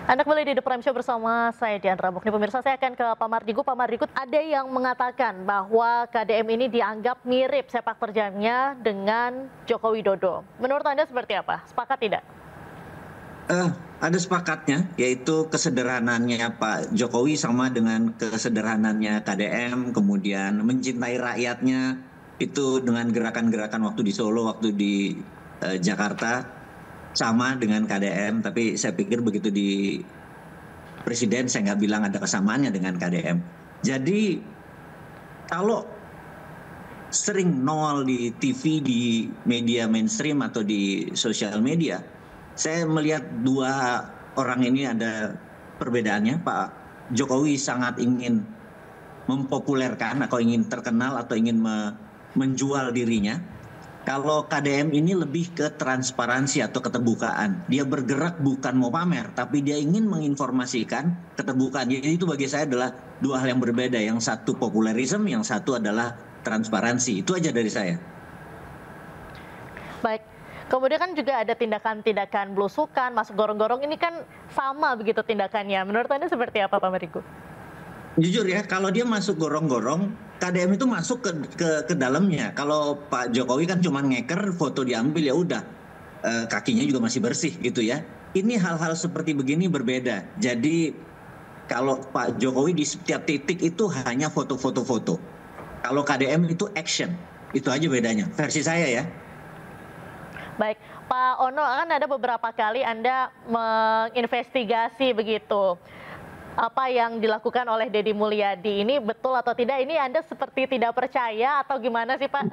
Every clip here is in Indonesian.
Anda kembali di The Prime Show bersama saya Diandra Mukni. Pemirsa, saya akan ke Pak Mardigu. Pak Mardigu, ada yang mengatakan bahwa KDM ini dianggap mirip sepak terjangnya dengan Joko Widodo. Menurut Anda seperti apa? Sepakat tidak? Ada sepakatnya, yaitu kesederhananya Pak Jokowi sama dengan kesederhananya KDM, kemudian mencintai rakyatnya, itu dengan gerakan-gerakan waktu di Solo, waktu di Jakarta, sama dengan KDM, tapi saya pikir begitu di presiden saya nggak bilang ada kesamaannya dengan KDM. Jadi kalau sering nongol di TV, di media mainstream atau di sosial media, saya melihat dua orang ini ada perbedaannya. Pak Jokowi sangat ingin mempopulerkan atau ingin terkenal atau ingin menjual dirinya. Kalau KDM ini lebih ke transparansi atau keterbukaan. Dia bergerak bukan mau pamer, tapi dia ingin menginformasikan keterbukaan. Jadi itu bagi saya adalah dua hal yang berbeda. Yang satu popularisme, yang satu adalah transparansi. Itu aja dari saya. Baik. Kemudian kan juga ada tindakan-tindakan belusukan, masuk gorong-gorong. Ini kan sama begitu tindakannya. Menurut Anda seperti apa, Pak Mardigu? Jujur ya, kalau dia masuk gorong-gorong, KDM itu masuk ke dalamnya. Kalau Pak Jokowi kan cuma ngeker, foto diambil ya udah, kakinya juga masih bersih gitu ya. Ini hal-hal seperti begini berbeda. Jadi kalau Pak Jokowi di setiap titik itu hanya foto-foto. Kalau KDM itu action, itu aja bedanya. Versi saya ya. Baik, Pak Ono, kan ada beberapa kali Anda menginvestigasi begitu. Apa yang dilakukan oleh Deddy Mulyadi ini betul atau tidak? Ini Anda seperti tidak percaya atau gimana sih, Pak?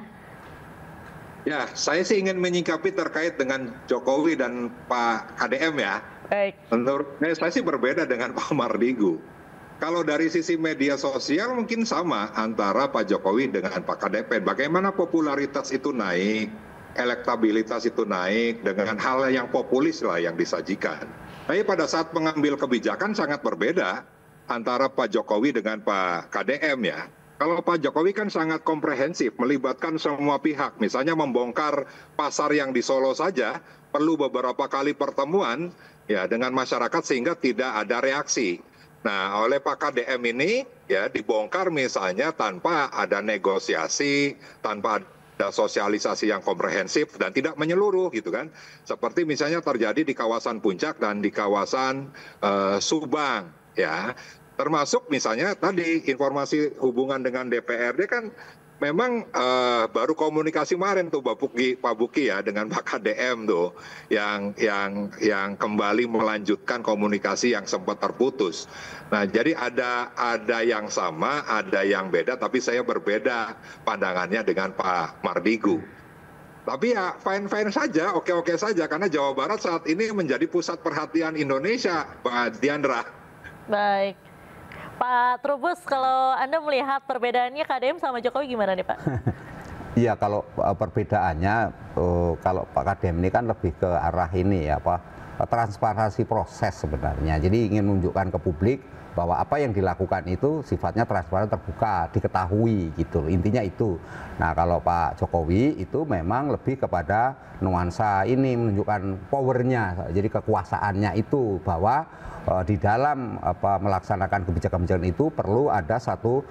Ya, saya sih ingin menyikapi terkait dengan Jokowi dan Pak KDM ya. Baik. Menurut saya sih berbeda dengan Pak Mardigu. Kalau dari sisi media sosial mungkin sama antara Pak Jokowi dengan Pak KDM. Bagaimana popularitas itu naik, elektabilitas itu naik dengan hal yang populis lah yang disajikan. Tapi pada saat mengambil kebijakan sangat berbeda antara Pak Jokowi dengan Pak KDM ya. Kalau Pak Jokowi kan sangat komprehensif, melibatkan semua pihak. Misalnya membongkar pasar yang di Solo saja perlu beberapa kali pertemuan ya dengan masyarakat sehingga tidak ada reaksi. Nah, oleh Pak KDM ini ya dibongkar misalnya tanpa ada negosiasi, tanpa ada sosialisasi yang komprehensif dan tidak menyeluruh gitu kan. Seperti misalnya terjadi di kawasan Puncak dan di kawasan Subang ya. Termasuk misalnya tadi informasi hubungan dengan DPRD kan memang baru komunikasi kemarin tuh Pak Buki ya dengan Pak KDM tuh yang kembali melanjutkan komunikasi yang sempat terputus. Nah, jadi ada yang sama, ada yang beda, tapi saya berbeda pandangannya dengan Pak Mardigu. Tapi ya fine-fine saja, oke-oke saja, karena Jawa Barat saat ini menjadi pusat perhatian Indonesia, Pak Diandra. Baik. Pak Trubus, kalau Anda melihat perbedaannya KDM sama Jokowi gimana nih, Pak? Iya, kalau perbedaannya, kalau Pak KDM ini kan lebih ke arah ini ya, transparansi proses sebenarnya. Jadi ingin menunjukkan ke publik bahwa apa yang dilakukan itu sifatnya transparan, terbuka, diketahui gitu. Intinya itu. Nah, kalau Pak Jokowi itu memang lebih kepada nuansa ini, menunjukkan powernya, jadi kekuasaannya itu, bahwa di dalam melaksanakan kebijakan-kebijakan itu perlu ada satu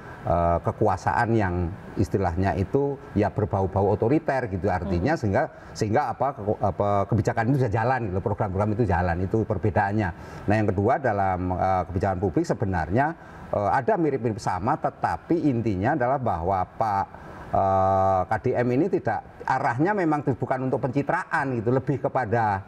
kekuasaan yang istilahnya itu ya berbau-bau otoriter gitu, artinya sehingga kebijakan itu bisa jalan gitu, program-program itu jalan, itu perbedaannya. Nah, yang kedua dalam kebijakan publik sebenarnya ada mirip-mirip sama, tetapi intinya adalah bahwa Pak KDM ini tidak, arahnya memang bukan untuk pencitraan gitu, lebih kepada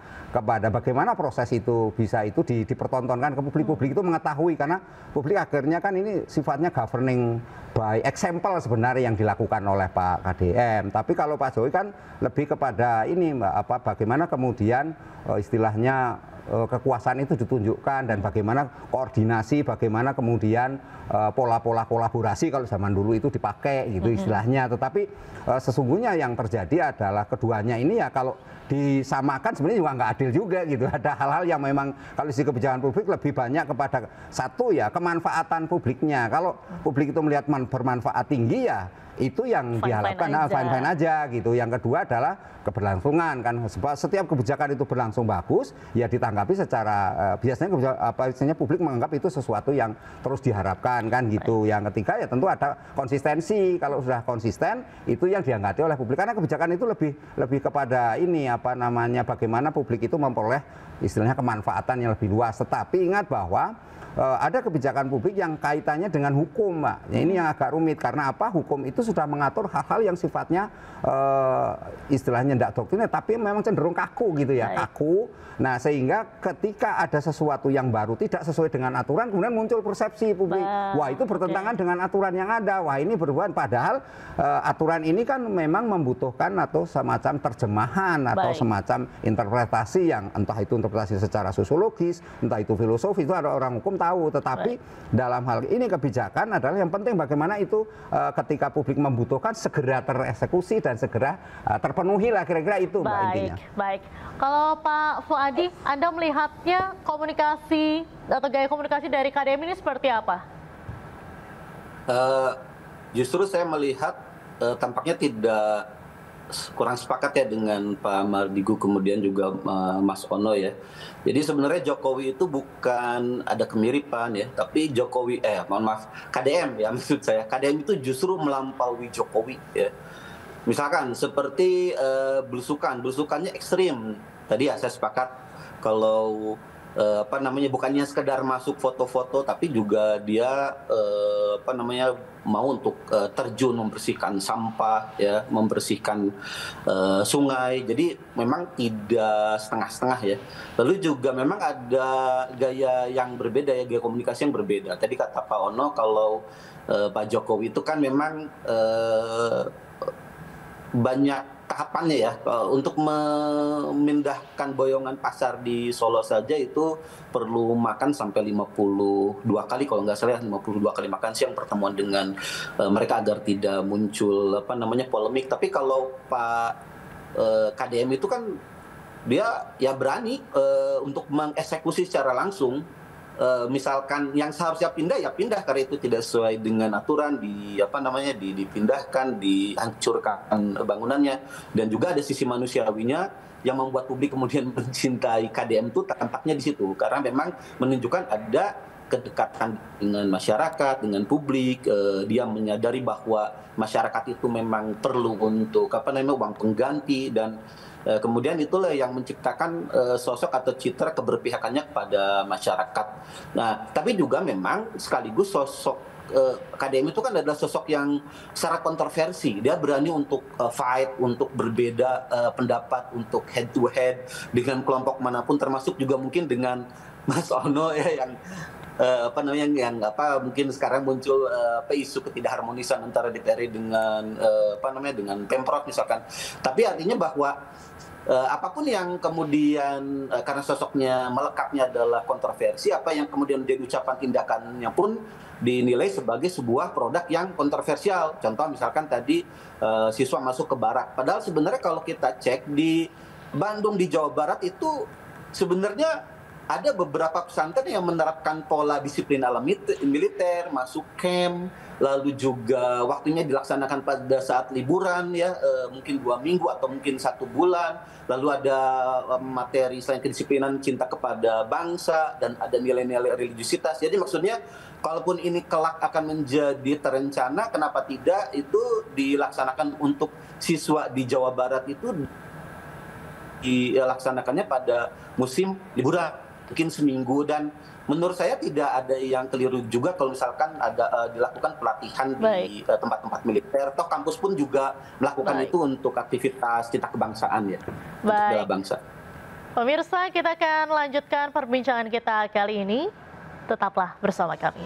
bagaimana proses itu bisa itu dipertontonkan ke publik. Publik itu mengetahui, karena publik akhirnya kan ini sifatnya governing by example sebenarnya yang dilakukan oleh Pak KDM. Tapi kalau Pak Jokowi kan lebih kepada ini bagaimana kemudian istilahnya kekuasaan itu ditunjukkan dan bagaimana koordinasi, bagaimana kemudian pola-pola kolaborasi kalau zaman dulu itu dipakai gitu istilahnya. Tetapi sesungguhnya yang terjadi adalah keduanya ini ya kalau disamakan sebenarnya juga nggak adil juga gitu. Ada hal-hal yang memang kalau di kebijakan publik lebih banyak kepada satu ya kemanfaatan publiknya. Kalau publik itu melihat bermanfaat tinggi ya itu yang diharapkan fine-fine aja gitu. Yang kedua adalah keberlangsungan kan. Sebab setiap kebijakan itu berlangsung bagus, ya ditanggapi secara biasanya publik menganggap itu sesuatu yang terus diharapkan kan gitu. Yang ketiga ya tentu ada konsistensi. Kalau sudah konsisten itu yang dianggap oleh publik, karena kebijakan itu lebih kepada ini bagaimana publik itu memperoleh istilahnya kemanfaatan yang lebih luas. Tetapi ingat bahwa ada kebijakan publik yang kaitannya dengan hukum, Mbak. Ya, ini yang agak rumit karena apa? Hukum itu sudah mengatur hal-hal yang sifatnya istilahnya tidak doktrinnya, tapi memang cenderung kaku gitu ya, kaku. Nah, sehingga ketika ada sesuatu yang baru tidak sesuai dengan aturan, kemudian muncul persepsi publik, wah itu bertentangan dengan aturan yang ada, wah ini berhubungan. Padahal aturan ini kan memang membutuhkan atau semacam terjemahan atau semacam interpretasi yang entah itu interpretasi secara sosiologis, entah itu filosofi, itu ada orang hukum tahu. Tetapi dalam hal ini kebijakan adalah yang penting bagaimana itu ketika publik membutuhkan segera tereksekusi dan segera terpenuhi lah, kira-kira itu Mbak intinya. Baik. Kalau Pak Fuadi, Anda melihatnya komunikasi atau gaya komunikasi dari KDM ini seperti apa? Justru saya melihat tampaknya kurang sepakat ya dengan Pak Mardigu, kemudian juga Mas Ono ya. Jadi sebenarnya Jokowi itu bukan ada kemiripan ya, tapi KDM ya maksud saya. KDM itu justru melampaui Jokowi ya. Misalkan seperti belusukannya ekstrim. Tadi ya saya sepakat kalau bukannya sekedar masuk foto-foto, tapi juga dia mau untuk terjun membersihkan sampah ya, membersihkan sungai. Jadi memang tidak setengah-setengah ya. Lalu juga memang ada gaya yang berbeda ya, gaya komunikasi yang berbeda. Tadi kata Pak Ono kalau Pak Jokowi itu kan memang banyak tahapannya ya. Untuk memindahkan boyongan pasar di Solo saja itu perlu makan sampai 52 kali kalau nggak salah, 52 kali makan siang, pertemuan dengan mereka agar tidak muncul polemik. Tapi kalau Pak KDM itu kan dia ya berani untuk mengeksekusi secara langsung. Misalkan yang seharusnya pindah ya pindah karena itu tidak sesuai dengan aturan, dipindahkan, dihancurkan bangunannya. Dan juga ada sisi manusiawinya yang membuat publik kemudian mencintai KDM itu tampaknya di situ, karena memang menunjukkan ada kedekatan dengan masyarakat, dengan publik. Dia menyadari bahwa masyarakat itu memang perlu untuk uang pengganti, dan kemudian itulah yang menciptakan sosok atau citra keberpihakannya kepada masyarakat. Nah, tapi juga memang sekaligus sosok KDM itu kan adalah sosok yang secara kontroversi. Dia berani untuk fight, untuk berbeda pendapat, untuk head to head dengan kelompok manapun, termasuk juga mungkin dengan Mas Ono ya, yang mungkin sekarang muncul isu ketidakharmonisan antara DPR dengan dengan Pemprov misalkan. Tapi artinya bahwa apapun yang kemudian karena sosoknya melekatnya adalah kontroversi, apa yang kemudian menjadi ucapan tindakannya pun dinilai sebagai sebuah produk yang kontroversial. Contoh misalkan tadi siswa masuk ke barak. Padahal sebenarnya kalau kita cek di Bandung, di Jawa Barat itu sebenarnya ada beberapa pesantren yang menerapkan pola disiplin ala militer, masuk camp, lalu juga waktunya dilaksanakan pada saat liburan ya, mungkin 2 minggu atau mungkin 1 bulan. Lalu ada materi selain kedisiplinan cinta kepada bangsa, dan ada nilai-nilai religiusitas. Jadi maksudnya kalaupun ini kelak akan menjadi terencana, kenapa tidak itu dilaksanakan untuk siswa di Jawa Barat itu dilaksanakannya pada musim liburan, mungkin seminggu. Dan menurut saya tidak ada yang keliru juga kalau misalkan ada dilakukan pelatihan di tempat-tempat militer. Toh kampus pun juga melakukan itu untuk aktivitas cinta kebangsaan ya, untuk bela bangsa. Pemirsa, kita akan lanjutkan perbincangan kita kali ini. Tetaplah bersama kami.